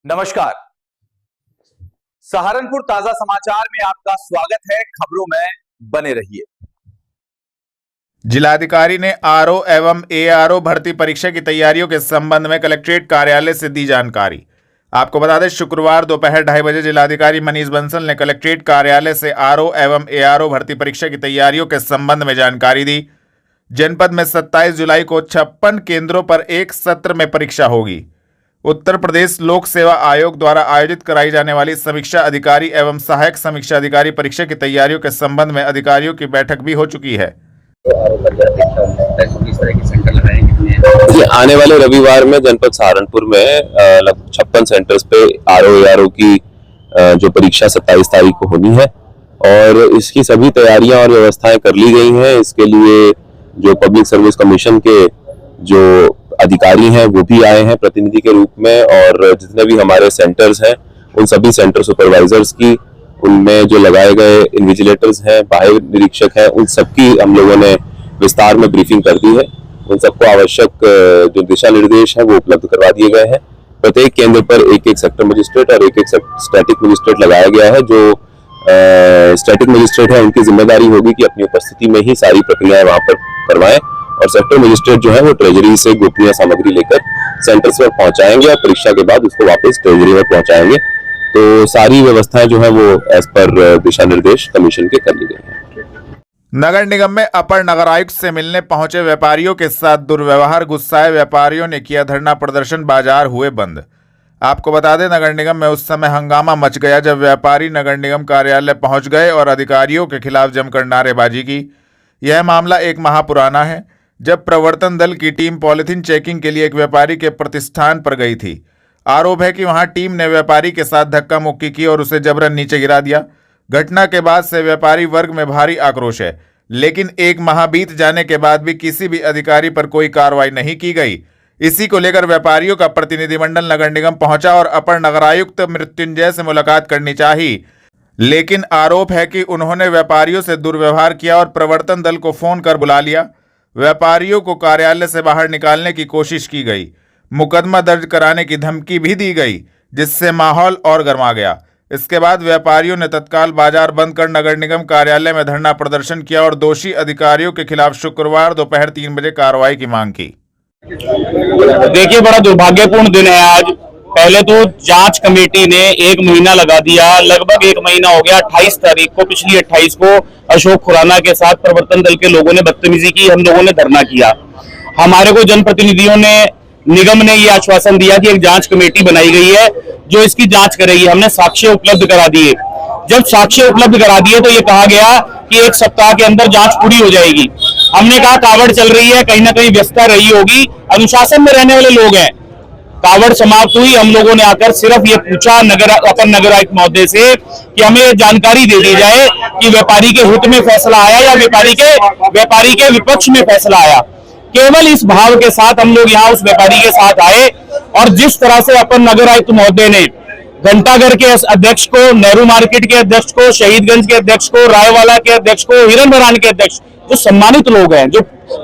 नमस्कार। सहारनपुर ताजा समाचार में आपका स्वागत है। खबरों में बने रहिए। जिलाधिकारी ने आरओ एवं एआरओ भर्ती परीक्षा की तैयारियों के संबंध में कलेक्ट्रेट कार्यालय से दी जानकारी। आपको बता दें, शुक्रवार दोपहर 2:30 बजे जिलाधिकारी मनीष बंसल ने कलेक्ट्रेट कार्यालय से आरओ एवं एआरओ भर्ती परीक्षा की तैयारियों के संबंध में जानकारी दी। जनपद में 27 जुलाई को 56 केंद्रों पर एक सत्र में परीक्षा होगी। उत्तर प्रदेश लोक सेवा आयोग द्वारा आयोजित कराई जाने वाली समीक्षा अधिकारी एवं सहायक समीक्षा अधिकारी परीक्षा की तैयारियों के संबंध में अधिकारियों की बैठक भी हो चुकी है। आने वाले रविवार में जनपद सहारनपुर में लगभग 56 सेंटर्स पे आरओ एआरओ की जो परीक्षा 27 तारीख को होनी है और इसकी सभी तैयारियां और व्यवस्थाएं कर ली गई हैं। इसके लिए जो पब्लिक सर्विस कमीशन के जो अधिकारी हैं वो भी आए हैं प्रतिनिधि के रूप में, और जितने भी हमारे सेंटर्स हैं उन सभी सेंटर सुपरवाइजर्स की, उनमें जो लगाए गए इन्विजिलेटर्स हैं, बाह्य निरीक्षक हैं, उन सबकी हम लोगों ने विस्तार में ब्रीफिंग कर दी है। उन सबको आवश्यक जो दिशा निर्देश है वो उपलब्ध करवा दिए गए हैं। प्रत्येक केंद्र पर एक एक सेक्टर मजिस्ट्रेट और एक एक स्टैटिक मजिस्ट्रेट लगाया गया है। जो स्टैटिक मजिस्ट्रेट है उनकी जिम्मेदारी होगी कि अपनी उपस्थिति में ही सारी प्रक्रियाएं वहां पर करवाएं, और सेक्टर मजिस्ट्रेट जो है वो ट्रेजरी से गोपनीय सामग्री लेकर सेंटर्स पर पहुंचाएंगे और परीक्षा के बाद उसको वापस ट्रेजरी में पहुंचाएंगे। तो सारी व्यवस्थाएं जो है वो एज पर दिशा निर्देश कमीशन के कर ली गई है। नगर निगम में अपर नगर आयुक्त से मिलने पहुंचे व्यापारियों के साथ दुर्व्यवहार, गुस्साए व्यापारियों ने किया धरना प्रदर्शन, बाजार हुए बंद। आपको बता दें, नगर निगम में उस समय हंगामा मच गया जब व्यापारी नगर निगम कार्यालय पहुंच गए और अधिकारियों के खिलाफ जमकर नारेबाजी की। यह मामला एक माह पुराना है, जब प्रवर्तन दल की टीम पॉलिथीन चेकिंग के लिए एक व्यापारी के प्रतिष्ठान पर गई थी। आरोप है कि वहां टीम ने व्यापारी के साथ धक्का मुक्की की और उसे जबरन नीचे गिरा दिया। घटना के बाद से व्यापारी वर्ग में भारी आक्रोश है, लेकिन एक माह बीत जाने के बाद भी किसी भी अधिकारी पर कोई कार्रवाई नहीं की गई। इसी को लेकर व्यापारियों का प्रतिनिधिमंडल नगर निगम पहुंचा और अपर नगर आयुक्त मृत्युंजय से मुलाकात करनी चाहिए, लेकिन आरोप है कि उन्होंने व्यापारियों से दुर्व्यवहार किया और प्रवर्तन दल को फोन कर बुला लिया। व्यापारियों को कार्यालय से बाहर निकालने की कोशिश की गई, मुकदमा दर्ज कराने की धमकी भी दी गई, जिससे माहौल और गर्मा गया। इसके बाद व्यापारियों ने तत्काल बाजार बंद कर नगर निगम कार्यालय में धरना प्रदर्शन किया और दोषी अधिकारियों के खिलाफ शुक्रवार दोपहर 3 बजे कार्रवाई की मांग की। देखिए, बड़ा दुर्भाग्यपूर्ण दिन है आज। पहले तो जांच कमेटी ने 1 महीना लगा दिया, लगभग 1 महीना हो गया। 28 तारीख को, पिछली 28 को अशोक खुराना के साथ प्रवर्तन दल के लोगों ने बदतमीजी की, हम लोगों ने धरना किया। हमारे को जनप्रतिनिधियों ने, निगम ने ये आश्वासन दिया कि एक जांच कमेटी बनाई गई है जो इसकी जांच करेगी। हमने साक्ष्य उपलब्ध करा दिए। जब साक्ष्य उपलब्ध करा दिए तो ये कहा गया कि 1 सप्ताह के अंदर जांच पूरी हो जाएगी। हमने कहा कावड़ चल रही है, कहीं ना कहीं व्यस्तता रही होगी, अनुशासन में रहने वाले लोग हैं। कावड़ समाप्त हुई, हम लोगों ने आकर सिर्फ ये पूछा अपर नगर आयुक्त महोदय से कि हमें ये जानकारी दे दी जाए कि व्यापारी के हित में फैसला आया या व्यापारी के विपक्ष में फैसला आया। केवल इस भाव के साथ हम लोग यहाँ उस व्यापारी के साथ आए, और जिस तरह से अपर नगर आयुक्त महोदय ने घंटाघर के अध्यक्ष को, नेहरू मार्केट के अध्यक्ष को, शहीदगंज के अध्यक्ष को, रायवाला के अध्यक्ष को, हिरन भरान के अध्यक्ष, जो सम्मानित लोग हैं, जो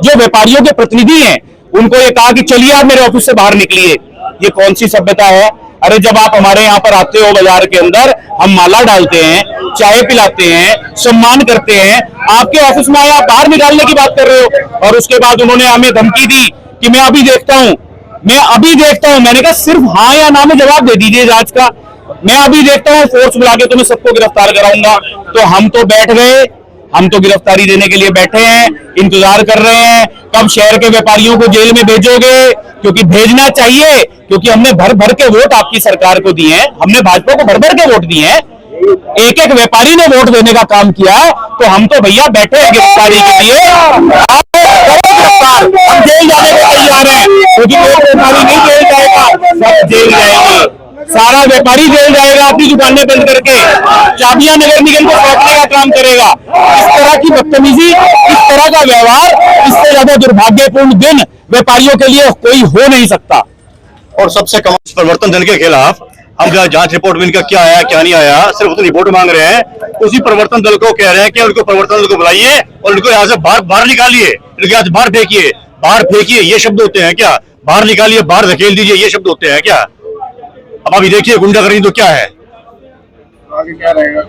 व्यापारियों के प्रतिनिधि हैं, उनको ये कहा कि चलिए आप मेरे ऑफिस से बाहर निकलिए। ये कौन सी सभ्यता है? अरे जब आप हमारे यहाँ पर आते हो बाजार के अंदर, हम माला डालते हैं, चाय पिलाते हैं, सम्मान करते हैं, आपके ऑफिस में आए आप बाहर निकालने की बात कर रहे हो। और उसके बाद उन्होंने हमें धमकी दी कि मैं अभी देखता हूं। मैंने कहा सिर्फ हाँ या ना में जवाब दे दीजिए जांच का। मैं अभी देखता हूं, फोर्स बुला के तुम्हें सबको गिरफ्तार कराऊंगा। तो हम तो बैठ गए, हम तो गिरफ्तारी देने के लिए बैठे हैं, इंतजार कर रहे हैं कब शहर के व्यापारियों को जेल में भेजोगे, क्योंकि भेजना चाहिए, क्योंकि हमने भर भर के वोट आपकी सरकार को दिए हैं, हमने भाजपा को भर भर के वोट दिए हैं। एक एक व्यापारी ने वोट देने का काम किया, तो हम तो भैया बैठे हैं गिरफ्तारी के लिए। हम जेल जाने को तैयार है, क्योंकि एक व्यापारी नहीं जेल जाएगा, सब जेल जाएंगे, सारा व्यापारी जेल जाएगा, अपनी दुकानें बंद करके चाबियां नगर निगम को सौंपने का काम करेगा। इस तरह की बदतमीजी, इस तरह का व्यवहार, इससे ज्यादा दुर्भाग्यपूर्ण दिन व्यापारियों के लिए कोई हो नहीं सकता। और सबसे कम प्रवर्तन दल के खिलाफ हम जांच रिपोर्ट में इनका क्या आया क्या नहीं आया, सिर्फ उतनी रिपोर्ट मांग रहे हैं। उसी प्रवर्तन दल को कह रहे हैं कि उनको प्रवर्तन दल को बुलाइए और उनको यहाँ से बाहर निकालिए, उनके यहाँ से बाहर फेंकिए। ये शब्द होते हैं क्या? बाहर निकालिए, बाहर धकेल दीजिए, ये शब्द होते हैं क्या? अब अभी देखिए गुंडागर्दी तो क्या है। आगे क्या रहेगा?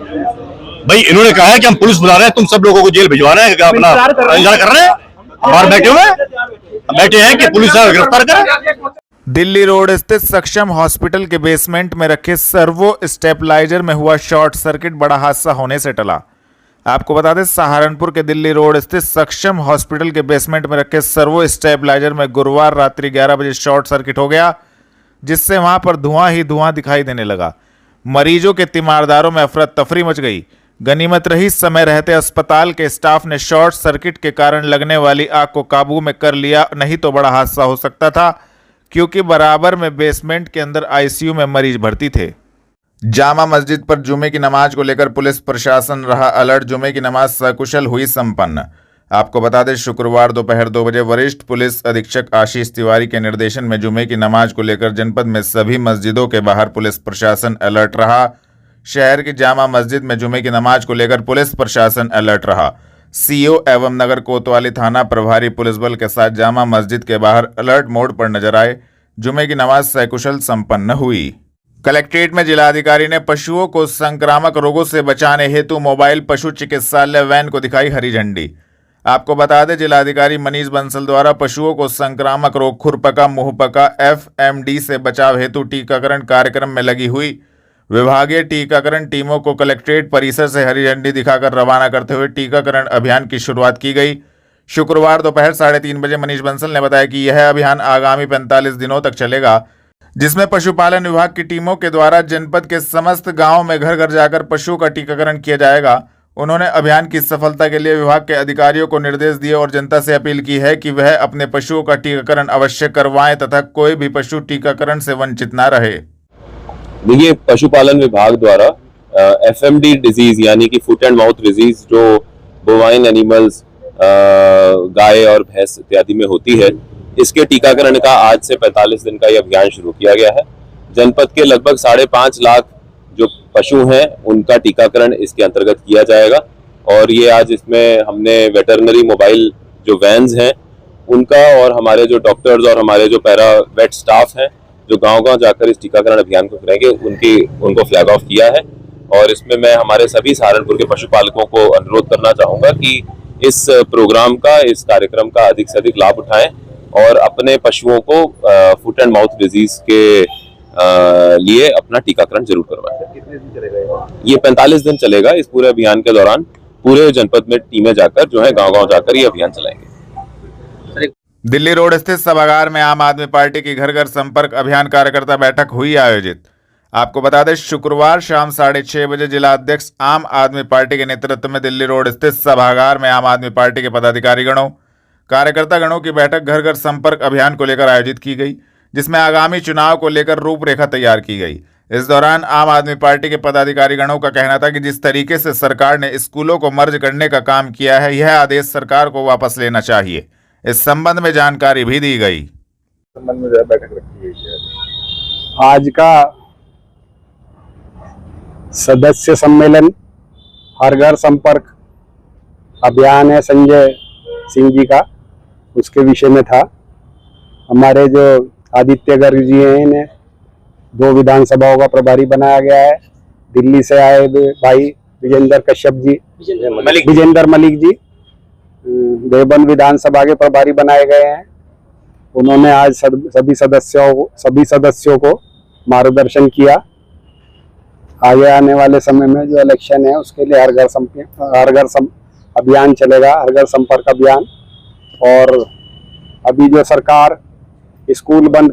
भाई इन्होंने कहा है कि हम पुलिस बुला रहे हैं, तुम सब लोगों को जेल भिजवा रहे हैं, अपना इंतजार कर रहे हैं, बाहर बैठे हैं कि पुलिस गिरफ्तार करे। दिल्ली रोड स्थित सक्षम हॉस्पिटल के बेसमेंट में रखे सर्वो स्टेबलाइजर में हुआ शॉर्ट सर्किट बड़ा हादसा होने से टला। आपको बता दें, सहारनपुर के दिल्ली रोड स्थित सक्षम हॉस्पिटल के बेसमेंट में रखे सर्वो स्टेबलाइजर में गुरुवार रात्रि 11 बजे शॉर्ट सर्किट हो गया, जिससे वहां पर धुआं ही धुआं दिखाई देने लगा। मरीजों के तीमारदारों में अफरा तफरी मच गई। गनीमत रही समय रहते अस्पताल के स्टाफ ने शॉर्ट सर्किट के कारण लगने वाली आग को काबू में कर लिया, नहीं तो बड़ा हादसा हो सकता था, क्योंकि बराबर में बेसमेंट के अंदर आईसीयू में मरीज भर्ती थे। जामा मस्जिद पर जुमे की नमाज को लेकर पुलिस प्रशासन रहा अलर्ट। जुमे की नमाज सकुशल हुई संपन्न। आपको बता दें, शुक्रवार दोपहर 2 बजे वरिष्ठ पुलिस अधीक्षक आशीष तिवारी के निर्देशन में जुमे की नमाज को लेकर जनपद में सभी मस्जिदों के बाहर पुलिस प्रशासन अलर्ट रहा। शहर की जामा मस्जिद में जुमे की नमाज को लेकर पुलिस प्रशासन अलर्ट रहा। सीओ एवं नगर कोतवाली थाना प्रभारी पुलिस बल के साथ जामा मस्जिद के बाहर अलर्ट मोड पर नजर आए। जुमे की नमाज सकुशल संपन्न हुई। कलेक्ट्रेट में जिलाधिकारी ने पशुओं को संक्रामक रोगों से बचाने हेतु मोबाइल पशु चिकित्सालय वैन को दिखाई हरी झंडी। आपको बता दें, जिलाधिकारी मनीष बंसल द्वारा पशुओं को संक्रामक रोग खुरपका, मुंहपका, FMD से बचाव हेतु टीकाकरण कार्यक्रम में लगी हुई विभागीय टीकाकरण टीमों को कलेक्ट्रेट परिसर से हरी झंडी दिखाकर रवाना करते हुए टीकाकरण अभियान की शुरुआत की गई। शुक्रवार दोपहर 3:30 बजे मनीष बंसल ने बताया कि यह अभियान आगामी 45 दिनों तक चलेगा, जिसमें पशुपालन विभाग की टीमों के द्वारा जनपद के समस्त गांवों में घर घर जाकर पशुओं का टीकाकरण किया जाएगा। उन्होंने अभियान की सफलता के लिए विभाग के अधिकारियों को निर्देश दिए और जनता से अपील की है कि वह अपने पशुओं का टीकाकरण अवश्य करवाएं तथा कोई भी पशु टीकाकरण से वंचित न रहे। देखिए, पशुपालन विभाग द्वारा FMD डिजीज यानी कि फुट एंड माउथ डिजीज जो बोवाइन एनिमल्स गाय और भैंस इत्यादि में होती है, इसके टीकाकरण का आज से 45 दिन का यह अभियान शुरू किया गया है। जनपद के लगभग 5.5 लाख जो पशु हैं उनका टीकाकरण इसके अंतर्गत किया जाएगा। और ये आज इसमें हमने वेटरनरी मोबाइल जो वैन्स हैं उनका और हमारे जो डॉक्टर्स और हमारे जो पैरा वेट स्टाफ हैं जो गांव-गांव जाकर इस टीकाकरण अभियान को करेंगे उनको फ्लैग ऑफ किया है। और इसमें मैं हमारे सभी सहारनपुर के पशुपालकों को अनुरोध करना चाहूँगा कि इस प्रोग्राम का, इस कार्यक्रम का अधिक से अधिक लाभ उठाएं और अपने पशुओं को फुट एंड माउथ डिजीज के लिए अपना टीकाकरण जरूर करवाएं। कितने दिन चलेगा ये 45 दिन चलेगा। इस पूरे अभियान के दौरान पूरे जनपद में टीमें जाकर जो है गांव-गांव जाकर ये अभियान चलाएंगे। दिल्ली रोड स्थित सभागार में आम आदमी पार्टी की घर घर संपर्क अभियान कार्यकर्ता बैठक हुई आयोजित। आपको बता दें, शुक्रवार शाम 6:30 बजे जिला अध्यक्ष आम आदमी पार्टी के नेतृत्व में दिल्ली रोड स्थित सभागार में आम आदमी पार्टी के पदाधिकारी गणों, कार्यकर्ता गणों की बैठक घर घर संपर्क अभियान को लेकर आयोजित की गई, जिसमें आगामी चुनाव को लेकर रूपरेखा तैयार की गई। इस दौरान आम आदमी पार्टी के पदाधिकारी गणों का कहना था कि जिस तरीके से सरकार ने स्कूलों को मर्ज करने का काम किया है, यह आदेश सरकार को वापस लेना चाहिए। इस संबंध में जानकारी भी दी गई। संबंध में बैठक रखी गई है। आज का सदस्य सम्मेलन हर घर संपर्क अभियान है संजय सिंह जी का, उसके विषय में था। हमारे जो आदित्य गर्ग जी हैं, इन्हें 2 विधानसभाओं का प्रभारी बनाया गया है। दिल्ली से आए भाई विजेंद्र कश्यप जी, विजेंद्र मलिक जी देवबंद विधानसभा के प्रभारी बनाए गए हैं। उन्होंने आज सभी सदस्यों को मार्गदर्शन किया। आगे आने वाले समय में जो इलेक्शन है उसके लिए हर घर अभियान चलेगा, हर घर संपर्क अभियान। और अभी जो सरकार स्कूल बंद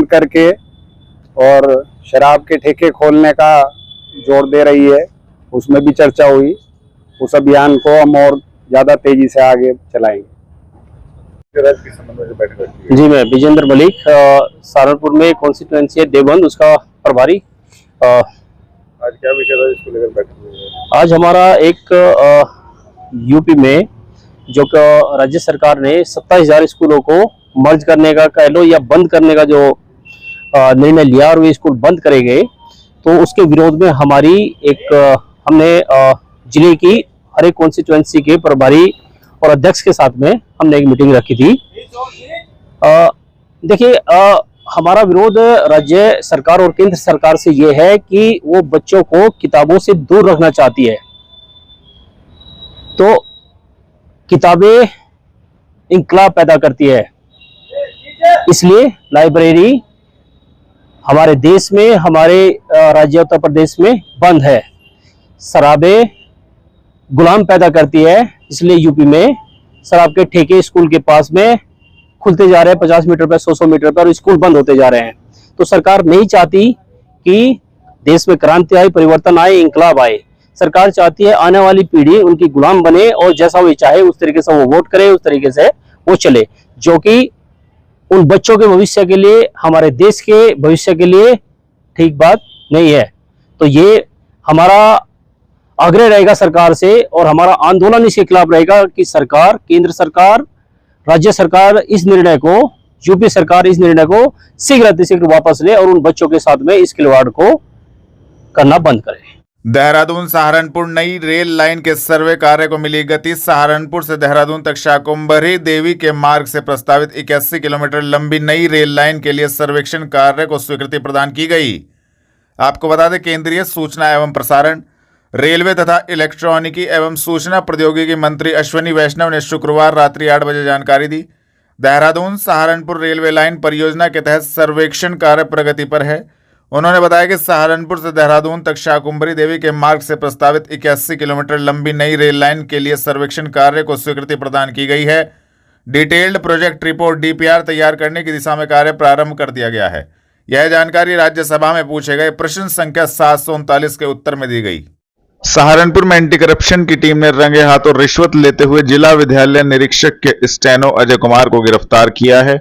करके और शराब के ठेके खोलने का जोर दे रही है, उसमें भी चर्चा हुई। उस अभियान को हम और ज्यादा तेजी से आगे चलाएंगे। जी, मैं विजेंद्र मलिक, सहारनपुर में कॉन्स्टिट्यूएंसी है देवबंद, उसका प्रभारी। आज क्या विषय था इसको लेकर बैठक हुई है? आज हमारा एक यूपी में जो राज्य सरकार ने 27,000 स्कूलों को मर्ज करने का कह लो या बंद करने का जो निर्णय लिया और वे स्कूल बंद करे गए, तो उसके विरोध में हमने जिले की हर एक कॉन्स्टिट्यूएंसी के प्रभारी और अध्यक्ष के साथ में हमने एक मीटिंग रखी थी। देखिए, हमारा विरोध राज्य सरकार और केंद्र सरकार से ये है कि वो बच्चों को किताबों से दूर रखना चाहती है। तो किताबें इंकलाब पैदा करती है, इसलिए लाइब्रेरी हमारे देश में, हमारे राज्य उत्तर प्रदेश में बंद है। शराबें गुलाम पैदा करती है, इसलिए यूपी में शराब के ठेके स्कूल के पास में खुलते जा रहे हैं, 50 मीटर पर, 100 मीटर पर, और स्कूल बंद होते जा रहे हैं। तो सरकार नहीं चाहती कि देश में क्रांति आए, परिवर्तन आए, इंकलाब आए। सरकार चाहती है आने वाली पीढ़ी उनकी गुलाम बने और जैसा वो चाहे उस तरीके से वो वोट करे, उस तरीके से वो चले, जो कि उन बच्चों के भविष्य के लिए, हमारे देश के भविष्य के लिए ठीक बात नहीं है। तो ये हमारा आग्रह रहेगा सरकार से, और हमारा आंदोलन इसके खिलाफ रहेगा कि सरकार, केंद्र सरकार, राज्य सरकार इस निर्णय को, यूपी सरकार इस निर्णय को शीघ्र अतिशीघ्र वापस ले और उन बच्चों के साथ में इस खिलवाड़ को करना बंद करे। देहरादून सहारनपुर नई रेल लाइन के सर्वे कार्य को मिली गति। सहारनपुर से देहरादून तक शाकुंभरी देवी के मार्ग से प्रस्तावित 81 किलोमीटर लंबी नई रेल लाइन के लिए सर्वेक्षण कार्य को स्वीकृति प्रदान की गई। आपको बता दें, केंद्रीय सूचना एवं प्रसारण, रेलवे तथा इलेक्ट्रॉनिकी एवं सूचना प्रौद्योगिकी मंत्री अश्विनी वैष्णव ने शुक्रवार रात्रि 8 बजे जानकारी दी। देहरादून सहारनपुर रेलवे लाइन परियोजना के तहत सर्वेक्षण कार्य प्रगति पर है। उन्होंने बताया कि सहारनपुर से देहरादून तक शाकुंभरी देवी के मार्ग से प्रस्तावित 81 किलोमीटर लंबी नई रेल लाइन के लिए सर्वेक्षण कार्य को स्वीकृति प्रदान की गई है। डिटेल्ड प्रोजेक्ट रिपोर्ट DPR तैयार करने की दिशा में कार्य प्रारंभ कर दिया गया है। यह जानकारी राज्यसभा में पूछे गए प्रश्न संख्या 739 के उत्तर में दी गई। सहारनपुर में एंटी करप्शन की टीम ने रंगे हाथों रिश्वत लेते हुए जिला विद्यालय निरीक्षक के स्टेनो अजय कुमार को गिरफ्तार किया है।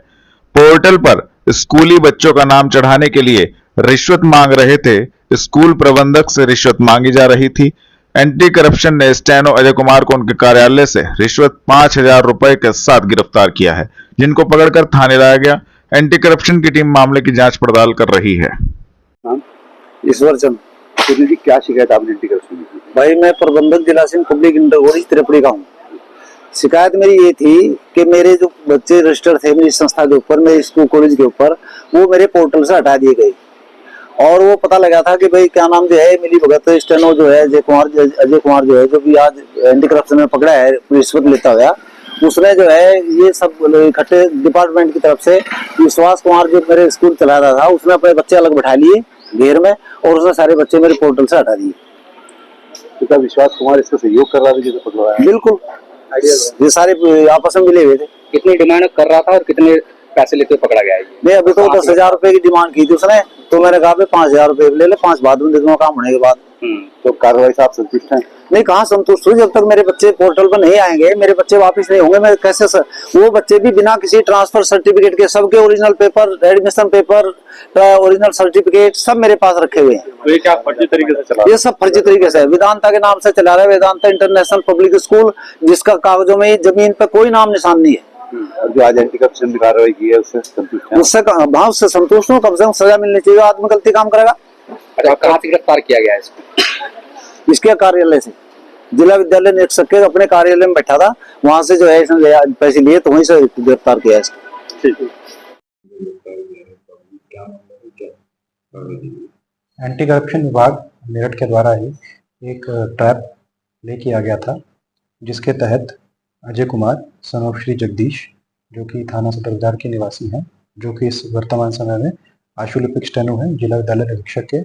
पोर्टल पर स्कूली बच्चों का नाम चढ़ाने के लिए रिश्वत मांग रहे थे। स्कूल प्रबंधक से रिश्वत मांगी जा रही थी। एंटी करप्शन ने स्टेनो अजय कुमार को उनके कार्यालय से रिश्वत 5000 रुपए के साथ गिरफ्तार किया है, जिनको पकड़कर थाने लाया गया। एंटी करप्शन की टीम मामले की जांच पड़ताल कर रही है। ईश्वर चंद जी, क्या शिकायत आपने एंटी करप्शन की? भाई, मैं प्रबंधक जिला Singh public inter college Tripuri का हूँ। शिकायत मेरी ये थी कि मेरे जो बच्चे रजिस्टर थे मेरी संस्था के ऊपर, मेरे स्कूल कॉलेज के ऊपर, वो मेरे पोर्टल से हटा दिए गए। और वो पता लगा था कि भाई क्या नाम जो है, मिली भगत स्टेनो जो है अजय कुमार जो है, जो भी आज एंटी करप्शन में पकड़ा है रिश्वत लेता हुआ, उसने जो है ये सब इकट्ठे डिपार्टमेंट की तरफ से विश्वास कुमार जो मेरे स्कूल चला रहा था, उसने अपने बच्चे अलग बैठा लिए घेर में और उसने सारे बच्चे मेरे पोर्टल से हटा दिए। तो क्या विश्वास कुमार इसका सहयोग कर रहा था जिसे पकड़ा है? बिल्कुल, ये सारे आपस में मिले हुए थे। कितनी डिमांड कर रहा था और कितने पैसे लेते हुए पकड़ा गया है? नहीं, अभी तो 10,000 रुपए की डिमांड की थी उसने, तो मैंने कहा 5,000 रुपए ले ले, 5 बाद में दे दूंगा काम होने के बाद। तो कार्रवाई से आप संतुष्ट हैं? नहीं, कहाँ संतुष्ट हूँ, जब तक मेरे बच्चे पोर्टल पर नहीं आएंगे, मेरे बच्चे वापस नहीं होंगे, मैं कैसे वो बच्चे भी बिना किसी ट्रांसफर सर्टिफिकेट के, सबके original paper, admission paper, original certificate सब मेरे पास रखे हुए हैं। तो ये क्या फर्जी तरीके से चला? ये सब फर्जी तरीके से वेदांता के नाम से चला रहा है, वेदांता इंटरनेशनल पब्लिक स्कूल, जिसका कागजों में जमीन पर कोई नाम निशान नहीं है। और जो आज एंटी करप्शन की कार्रवाई की है उससे संतुष्ट हैं? उससे संतुष्ट हूँ। कम से कम सजा मिलनी चाहिए, आदमी गलती काम करेगा। अच्छा, कहाँ से गिरफ्तार किया गया है इसको? इसके कार्यालय से, जिला विद्यालय निरीक्षक के अपने कार्यालय में बैठा था, वहां से जो है इसने पैसे लिए तो वहीं से गिरफ्तार किया इसको। एंटी करप्शन विभाग मेरठ के द्वारा ही एक ट्रैप प्ले किया गया था, जिसके तहत अजय कुमार सन ऑफ श्री जगदीश, जो कि थाना सदर बाजार के निवासी हैं, जो कि इस वर्तमान समय में आशुलिपिक स्टेनो है जिला विद्यालय निरीक्षक के,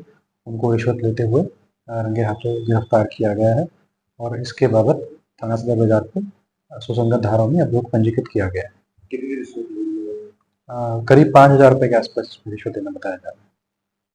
उनको रिश्वत लेते हुए रंगे हाथों गिरफ्तार किया गया है और इसके बाबत थाना सदर बाजार पर सुसंगत धाराओं में अभियोग पंजीकृत किया गया है। करीब 5,000 रुपये के आसपास रिश्वत देना बताया जा रहा है।